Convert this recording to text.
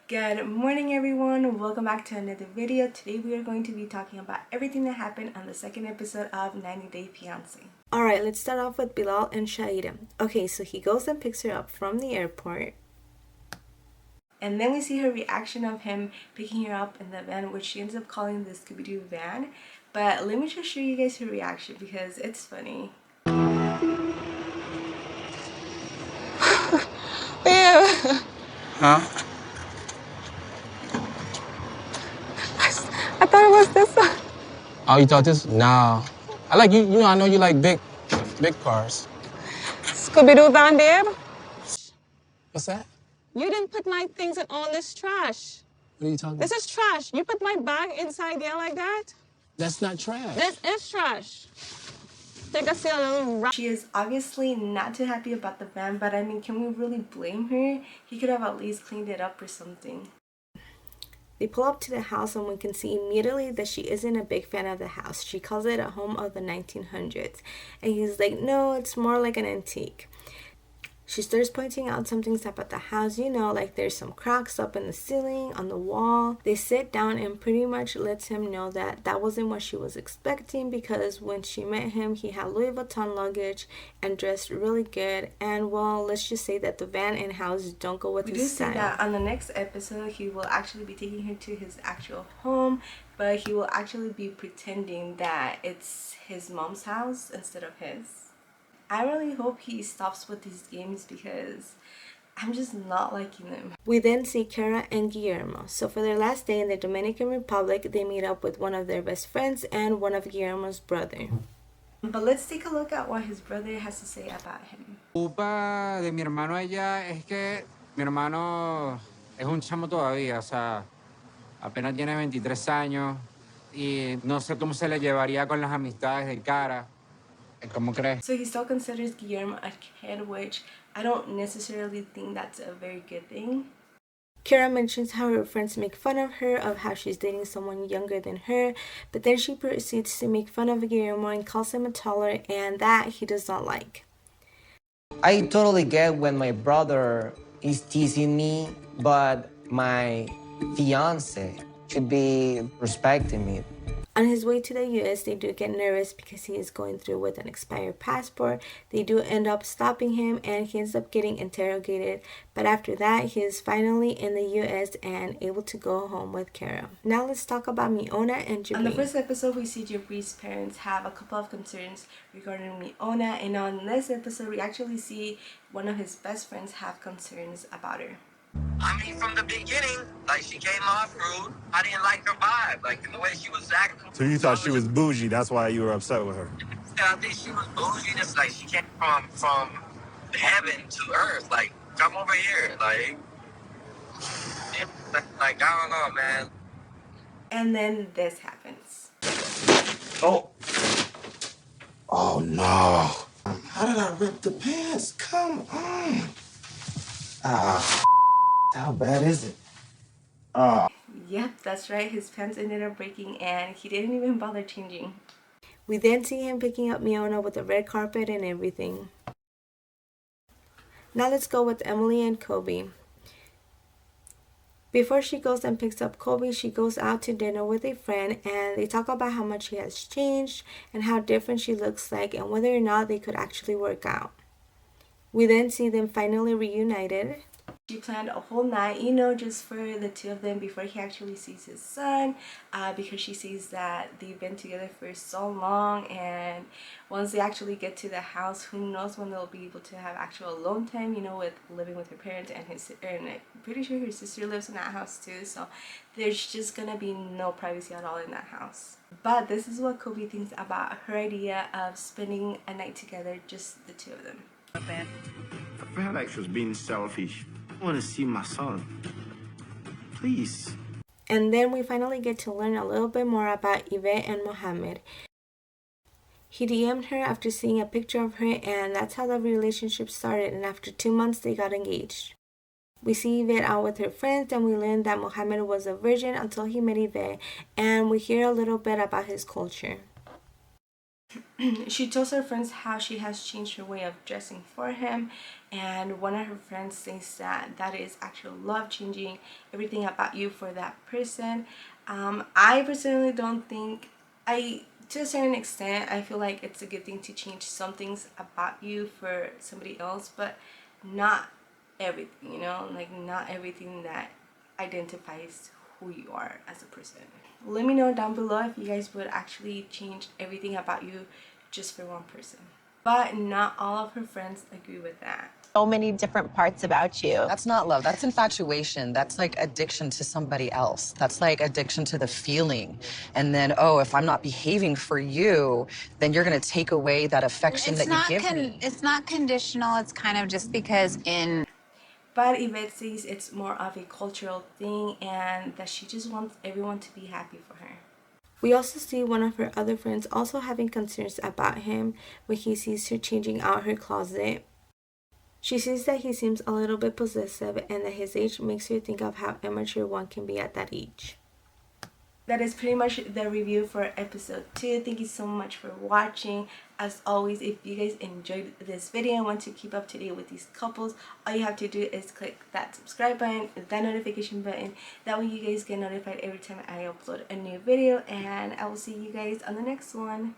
Good morning everyone, welcome back to another video. Today we are going to be talking about everything that happened on the second episode of 90 Day Fiance. Alright, let's start off with Bilal and Shaida. Okay, so he goes and picks her up from the airport. And then we see her reaction of him picking her up in the van, which she ends up calling the Scooby-Doo van. But let me just show you guys her reaction because it's funny. Yeah. Huh? I thought it was this one. Oh, you thought this? No. I like you. You know, I know you like big cars. Scooby-Doo van, babe. What's that? You didn't put my things in all this trash. What are you talking This about? is trash. You put my bag inside there like that? That's not trash. This is trash. Take a seat, a little rat. She is obviously not too happy about the van, but I mean, can we really blame her? He could have at least cleaned it up or something. They pull up to the house and we can see immediately that she isn't a big fan of the house. She calls it a home of the 1900s. And he's like, no, it's more like an antique. She starts pointing out some things about the house, you know, like there's some cracks up in the ceiling, on the wall. They sit down and pretty much lets him know that that wasn't what she was expecting, because when she met him, he had Louis Vuitton luggage and dressed really good. And well, let's just say that the van and house don't go with his style. We do see that on the next episode, he will actually be taking her to his actual home, but he will actually be pretending that it's his mom's house instead of his. I really hope he stops with these games because I'm just not liking them. We then see Kara and Guillermo. So for their last day in the Dominican Republic, they meet up with one of their best friends and one of Guillermo's brother. But let's take a look at what his brother has to say about him. Culpa de mi hermano allá es que mi hermano es un chamo todavía, o sea, apenas tiene 23 años y no sé cómo se le llevaría con las amistades de Cara. ¿Cómo crees? So he still considers Guillermo a kid, which I don't necessarily think that's a very good thing. Kara mentions how her friends make fun of her, of how she's dating someone younger than her, but then she proceeds to make fun of Guillermo and calls him a toddler, and that he does not like. I totally get when my brother is teasing me, but my fiance should be respecting me. On his way to the US, they do get nervous because he is going through with an expired passport. They do end up stopping him and he ends up getting interrogated. But after that, he is finally in the US and able to go home with Kara. Now let's talk about Miona and Jabri. On the first episode, we see Jabri's parents have a couple of concerns regarding Miona. And on this episode, we actually see one of his best friends have concerns about her. I mean, from the beginning, like, she came off rude. I didn't like her vibe, like, the way she was acting. So you thought she was bougie, that's why you were upset with her? Yeah, I think she was bougie. Just like, she came from heaven to earth. Like, come over here. Like, I don't know, man. And then this happens. Oh. Oh, no. How did I rip the pants? Come on. How bad is it? Yep, that's right. His pants ended up breaking and he didn't even bother changing. We then see him picking up Miona with the red carpet and everything. Now let's go with Emily and Kobe. Before she goes and picks up Kobe, she goes out to dinner with a friend and they talk about how much she has changed and how different she looks like and whether or not they could actually work out. We then see them finally reunited. She planned a whole night, you know, just for the two of them before he actually sees his son, because she sees that they've been together for so long, and once they actually get to the house, who knows when they'll be able to have actual alone time, you know, with living with her parents and I'm pretty sure her sister lives in that house too, so there's just gonna be no privacy at all in that house. But this is what Kobe thinks about her idea of spending a night together, just the two of them. I felt like she was being selfish. I want to see my son. Please. And then we finally get to learn a little bit more about Vette and Mohammed. He DM'd her after seeing a picture of her, and that's how the relationship started, and after 2 months they got engaged. We see Vette out with her friends, and we learn that Mohammed was a virgin until he met Vette, and we hear a little bit about his culture. She tells her friends how she has changed her way of dressing for him, and one of her friends thinks that that is actual love, changing everything about you for that person. I personally don't think, to a certain extent, I feel like it's a good thing to change some things about you for somebody else, but not everything, you know, like not everything that identifies who you are as a person. Let me know down below if you guys would actually change everything about you just for one person. But not all of her friends agree with that. So many different parts about you. That's not love. That's infatuation. That's like addiction to somebody else. That's like addiction to the feeling. And then, oh, if I'm not behaving for you, then you're going to take away that affection that you give me. It's not conditional. It's kind of just because in. But Yvette says it's more of a cultural thing and that she just wants everyone to be happy for her. We also see one of her other friends also having concerns about him when he sees her changing out her closet. She sees that he seems a little bit possessive and that his age makes her think of how immature one can be at that age. That is pretty much the review for episode 2. Thank you so much for watching. As always, if you guys enjoyed this video and want to keep up to date with these couples, all you have to do is click that subscribe button, that notification button. That way you guys get notified every time I upload a new video, and I will see you guys on the next one.